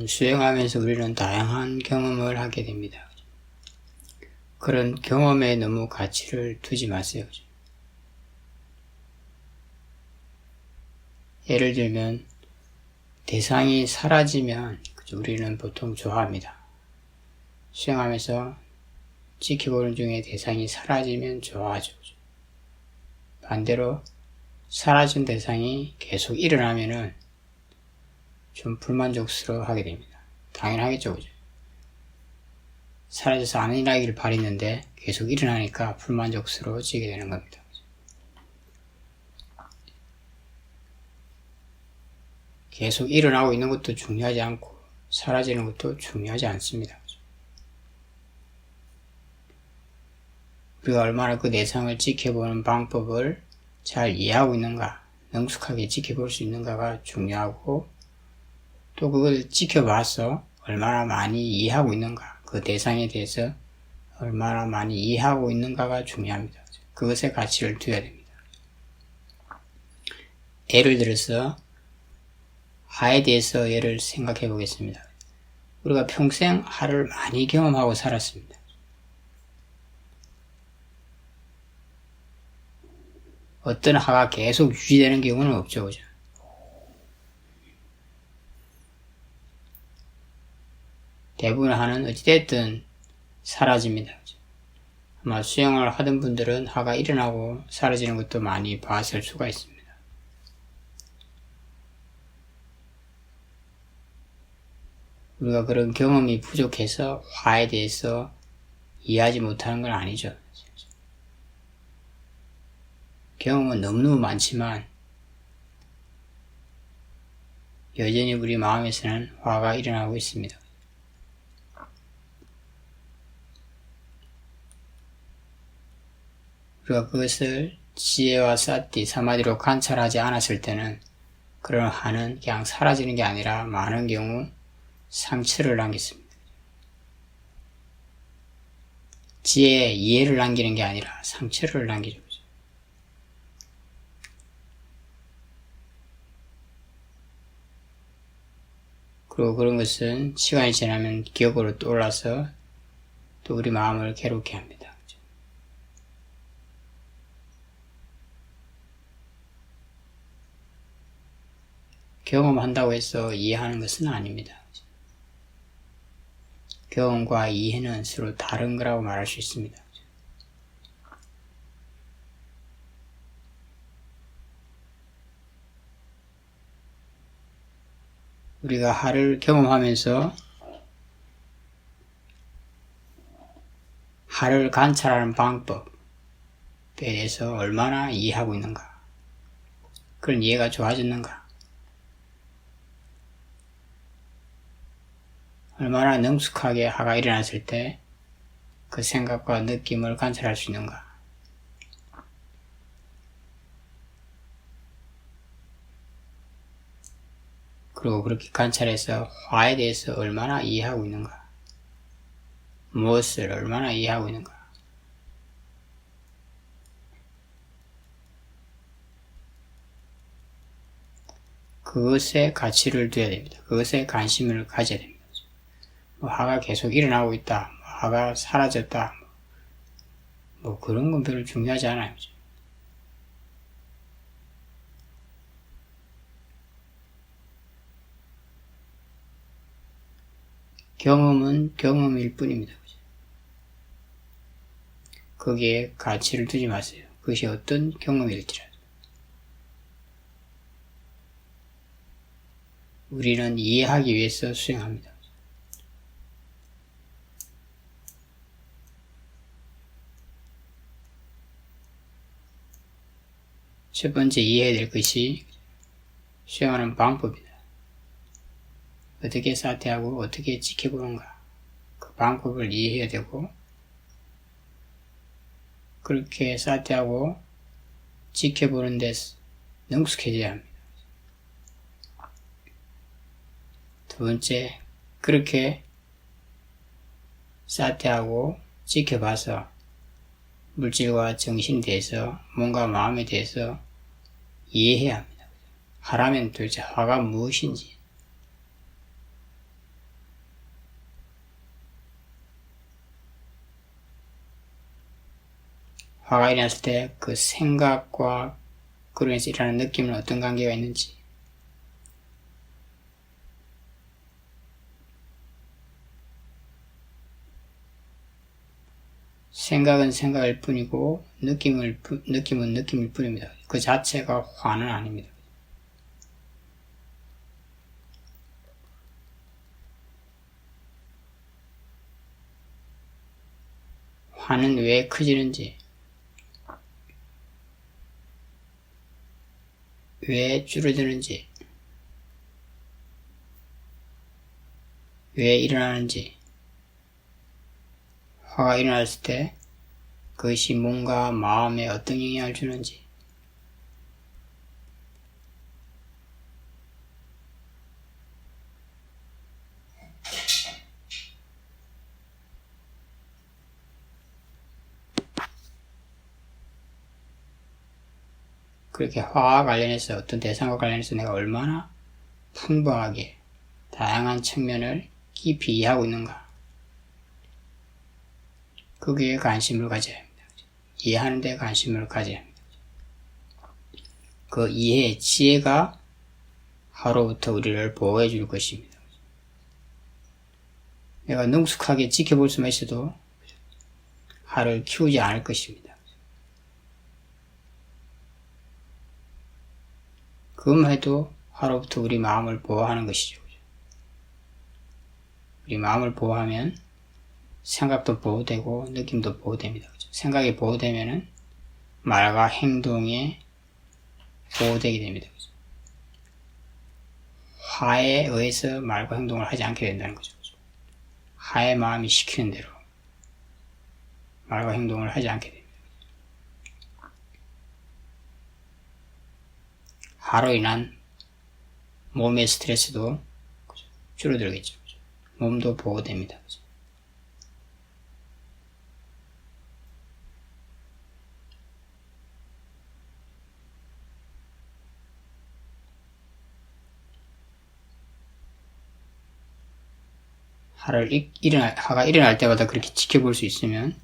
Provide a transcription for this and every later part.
수행하면서 우리는 다양한 경험을 하게 됩니다. 그런 경험에 너무 가치를 두지 마세요. 예를 들면 대상이 사라지면 우리는 보통 좋아합니다. 수행하면서 지켜보는 중에 대상이 사라지면 좋아하죠. 반대로 사라진 대상이 계속 일어나면은 좀 불만족스러워하게 됩니다. 당연하겠죠, 그죠? 사라져서 안 일어나기를 바랬는데 계속 일어나니까 불만족스러워지게 되는 겁니다. 계속 일어나고 있는 것도 중요하지 않고 사라지는 것도 중요하지 않습니다. 우리가 얼마나 그 대상을 지켜보는 방법을 잘 이해하고 있는가, 능숙하게 지켜볼 수 있는가가 중요하고, 또 그걸 지켜봐서 얼마나 많이 이해하고 있는가, 그 대상에 대해서 얼마나 많이 이해하고 있는가가 중요합니다. 그것에 가치를 두어야 됩니다. 예를 들어서 하에 대해서 예를 생각해 보겠습니다. 우리가 평생 하를 많이 경험하고 살았습니다. 어떤 하가 계속 유지되는 경우는 없죠, 그죠? 대부분 하는 어찌됐든 사라집니다. 그죠? 아마 수영을 하던 분들은 하가 일어나고 사라지는 것도 많이 봤을 수가 있습니다. 우리가 그런 경험이 부족해서 화에 대해서 이해하지 못하는 건 아니죠. 경험은 너무너무 많지만 여전히 우리 마음에서는 화가 일어나고 있습니다. 우리가 그것을 지혜와 사티, 사마디로 관찰하지 않았을 때는 그런 화는 그냥 사라지는 게 아니라 많은 경우 상처를 남겼습니다. 지혜에 이해를 남기는 게 아니라 상처를 남기죠. 그리고 그런 것은 시간이 지나면 기억으로 떠올라서 또 우리 마음을 괴롭게 합니다. 경험한다고 해서 이해하는 것은 아닙니다. 경험과 이해는 서로 다른 거라고 말할 수 있습니다. 우리가 하를 경험하면서 하를 관찰하는 방법에 대해서 얼마나 이해하고 있는가, 그런 이해가 좋아졌는가, 얼마나 능숙하게 하가 일어났을 때 그 생각과 느낌을 관찰할 수 있는가. 그리고 그렇게 관찰해서 화에 대해서 얼마나 이해하고 있는가, 무엇을 얼마나 이해하고 있는가. 그것에 가치를 두어야 됩니다. 그것에 관심을 가져야 됩니다. 화가 계속 일어나고 있다, 화가 사라졌다, 그런 건 별로 중요하지 않아요. 경험은 경험일 뿐입니다. 거기에 가치를 두지 마세요. 그것이 어떤 경험일지라도. 우리는 이해하기 위해서 수행합니다. 첫 번째 이해해야 될 것이 수행하는 방법이다. 어떻게 사퇴하고 어떻게 지켜보는가, 그 방법을 이해해야 되고, 그렇게 사퇴하고 지켜보는 데 능숙해져야 합니다. 두 번째, 그렇게 사퇴하고 지켜봐서 물질과 정신에 대해서, 몸과 마음에 대해서 이해해야 합니다. 하라면 도대체 화가 무엇인지, 화가 일어났을 때 그 생각과 그로 인해서 일어나는 느낌은 어떤 관계가 있는지, 생각은 생각일 뿐이고 느낌은 느낌일 뿐입니다. 그 자체가 화는 아닙니다. 화는 왜 커지는지, 왜 줄어드는지, 왜 일어나는지, 화가 일어났을 때 그것이 뭔가 마음에 어떤 영향을 주는지, 그렇게 화와 관련해서 어떤 대상과 관련해서 내가 얼마나 풍부하게 다양한 측면을 깊이 이해하고 있는가, 거기에 관심을 가져야 합니다. 이해하는 데 관심을 가져야 합니다. 그 이해의 지혜가 화로부터 우리를 보호해 줄 것입니다. 내가 능숙하게 지켜볼 수만 있어도 화를 키우지 않을 것입니다. 그것만 해도 화로부터 우리 마음을 보호하는 것이죠. 우리 마음을 보호하면 생각도 보호되고 느낌도 보호됩니다. 생각이 보호되면은 말과 행동에 보호되게 됩니다. 화에 의해서 말과 행동을 하지 않게 된다는 거죠. 화의 마음이 시키는 대로 말과 행동을 하지 않게 됩니다. 화로 인한 몸의 스트레스도 줄어들겠죠. 몸도 보호됩니다. 화가 일어날 때마다 그렇게 지켜볼 수 있으면,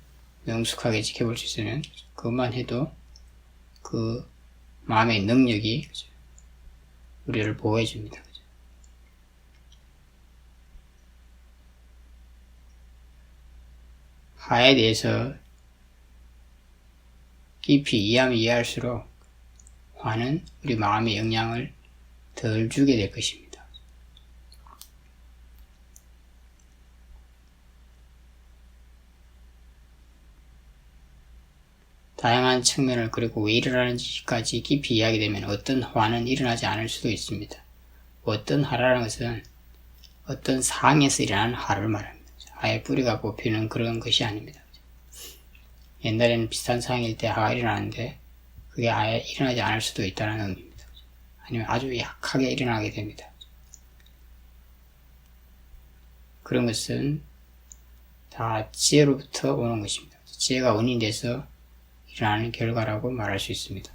명숙하게 지켜볼 수 있으면, 그것만 해도 그 마음의 능력이 우리를 보호해 줍니다. 화에 대해서 깊이 이해하면 이해할수록 화는 우리 마음의 영향을 덜 주게 될 것입니다. 다양한 측면을, 그리고 왜 일어나는지까지 깊이 이해하게 되면 어떤 화는 일어나지 않을 수도 있습니다. 어떤 화라는 것은 어떤 상황에서 일어나는 화를 말합니다. 화의 뿌리가 뽑히는 그런 것이 아닙니다. 옛날에는 비슷한 상황일 때 화가 일어나는데 그게 아예 일어나지 않을 수도 있다는 의미입니다. 아니면 아주 약하게 일어나게 됩니다. 그런 것은 다 지혜로부터 오는 것입니다. 지혜가 원인이 돼서 일어나는 결과라고 말할 수 있습니다.